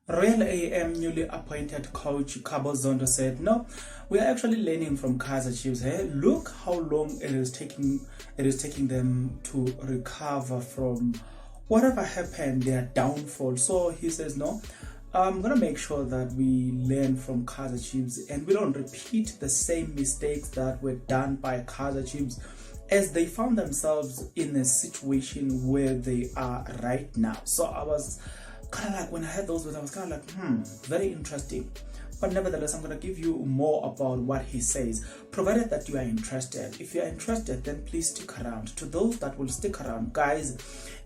Real AM newly appointed coach Kaizer said, "No, we are actually learning from Kaizer Chiefs. Hey, look how long it is taking them to recover from whatever happened, their downfall." So he says, "No, I'm gonna make sure that we learn from Kaizer Chiefs and we don't repeat the same mistakes that were done by Kaizer Chiefs as they found themselves in a situation where they are right now." So I was kind of like, when I heard those words, I was kind of like, very interesting. But nevertheless, I'm going to give you more about what he says, provided that you are interested. If you are interested, then please stick around. To those that will stick around, guys,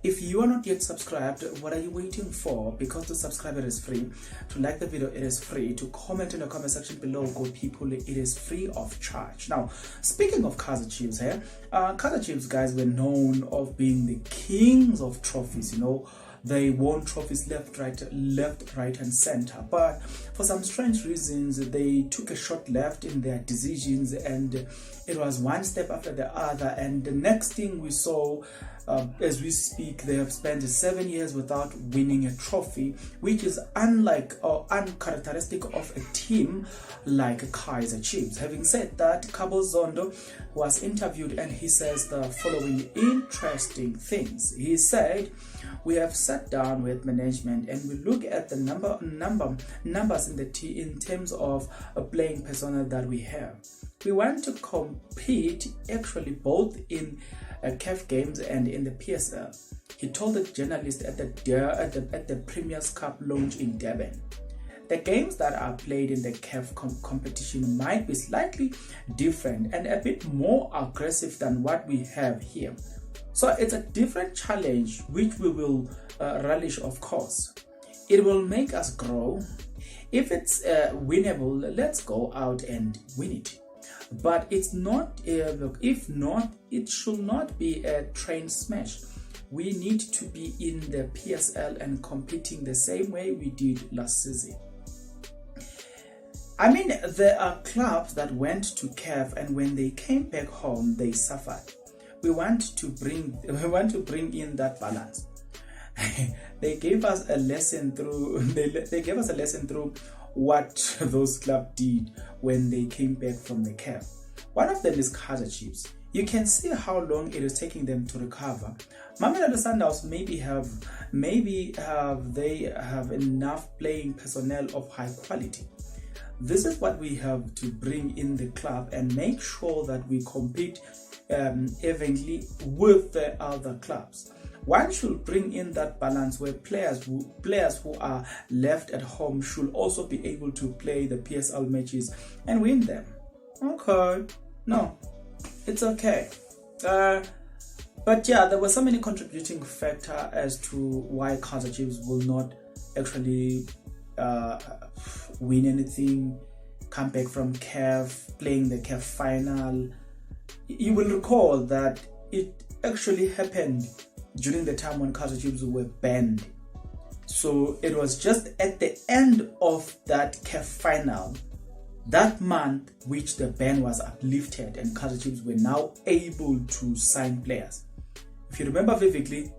if you are not yet subscribed, what are you waiting for? Because to subscribe, it is free. To like the video, it is free. To comment in the comment section below, good people, it is free of charge. Now, speaking of Kaizer Chiefs here, Kaizer Chiefs, guys, were known of being the kings of trophies, you know. They won trophies left, right, and center. But for some strange reasons, they took a short left in their decisions, and it was one step after the other. And the next thing we saw, as we speak, they have spent 7 years without winning a trophy, which is unlike or uncharacteristic of a team like Kaizer Chiefs. Having said that, Kaizer was interviewed and he says the following interesting things. He said, "We have sat down with management and we look at the numbers in terms of a playing personnel that we have. We want to compete actually both in CAF games and in the PSL." He told the journalist at the Premier's Cup launch in Durban. "The games that are played in the CAF competition might be slightly different and a bit more aggressive than what we have here. So it's a different challenge which we will relish, of course. It will make us grow. If it's winnable, let's go out and win it. But it's not, if not, it should not be a train smash. We need to be in the PSL and competing the same way we did last season." I mean, there are clubs that went to CAF and when they came back home, they suffered. We want to bring in that balance. They gave us a lesson through. They gave us a lesson through what those clubs did when they came back from the CAF. One of them is Kaizer Chiefs. You can see how long it is taking them to recover. Mamelodi Sundowns maybe they have enough playing personnel of high quality. This is what we have to bring in the club and make sure that we compete evenly with the other clubs. One should bring in that balance where players who are left at home should also be able to play the PSL matches and win them." Okay, no, it's okay. But yeah, there were so many contributing factors as to why Kaizer Chiefs will not actually win anything, come back from CAF, playing the CAF final. You will recall that it actually happened during the time when Kaizer Chiefs were banned. So it was just at the end of that CAF final, that month, which the ban was uplifted and Kaizer Chiefs were now able to sign players. If you remember vividly,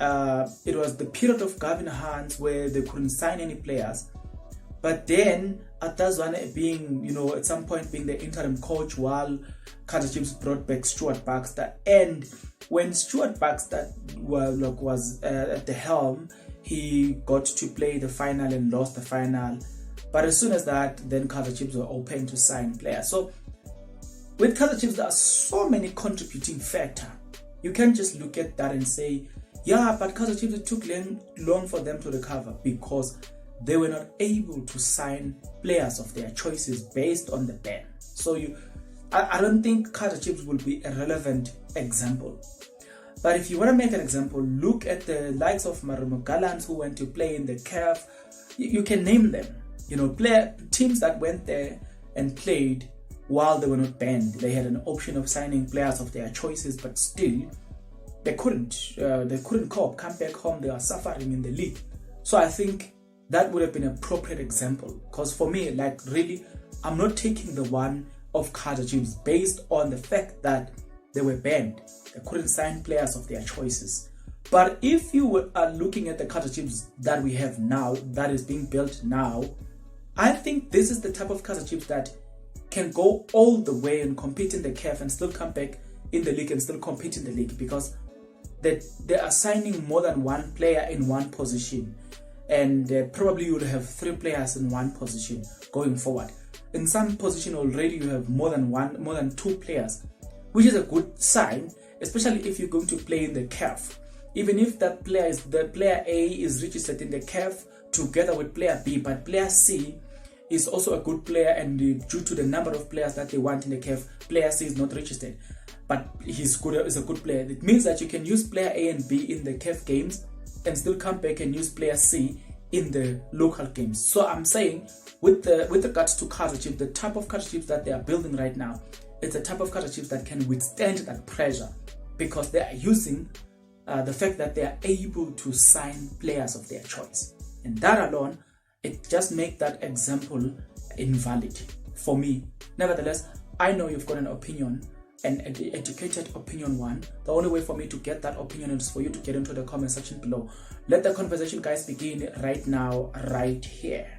it was the period of Gavin Hans where they couldn't sign any players. But then Atazwane being, at some point being the interim coach while Kaizer Chiefs brought back Stuart Baxter. And when Stuart Baxter was at the helm, he got to play the final and lost the final. But as soon as that, then Kaizer Chiefs were open to sign players. So with Kaizer Chiefs, there are so many contributing factors. You can't just look at that and say, yeah, but Kaizer Chiefs, it took long for them to recover because they were not able to sign players of their choices based on the ban. So I don't think Kaizer Chiefs will be a relevant example. But if you want to make an example, look at the likes of Marumo Gallants who went to play in the CAF. You can name them. Teams that went there and played while they were not banned. They had an option of signing players of their choices, but still they couldn't. They couldn't cope. Come back home, they are suffering in the league. So I think that would have been an appropriate example. Because for me, really, I'm not taking the one of Kaizer Chiefs based on the fact that they were banned. They couldn't sign players of their choices. But if you are looking at the Kaizer chips that we have now, that is being built now, I think this is the type of Kaizer chips that can go all the way and compete in the CAF and still come back in the league and still compete in the league, because they are signing more than one player in one position, and probably you will have 3 players in one position going forward. In some position already you have more than 2 players, which is a good sign, especially if you're going to play in the CAF. Even if the player A is registered in the CAF together with player B, but player C is also a good player, and due to the number of players that they want in the CAF, player C is not registered, but he's a good player. It means that you can use player A and B in the CAF games and still come back and use player C in the local games. So I'm saying with regards to Kaizer chips, the type of Kaizer chips that they are building right now, it's a type of Kaizer chips that can withstand that pressure, because they are using the fact that they are able to sign players of their choice. And that alone, it just makes that example invalid for me. Nevertheless, I know you've got an opinion, an educated opinion one. The only way for me to get that opinion is for you to get into the comment section below. Let the conversation, guys, begin right now, right here.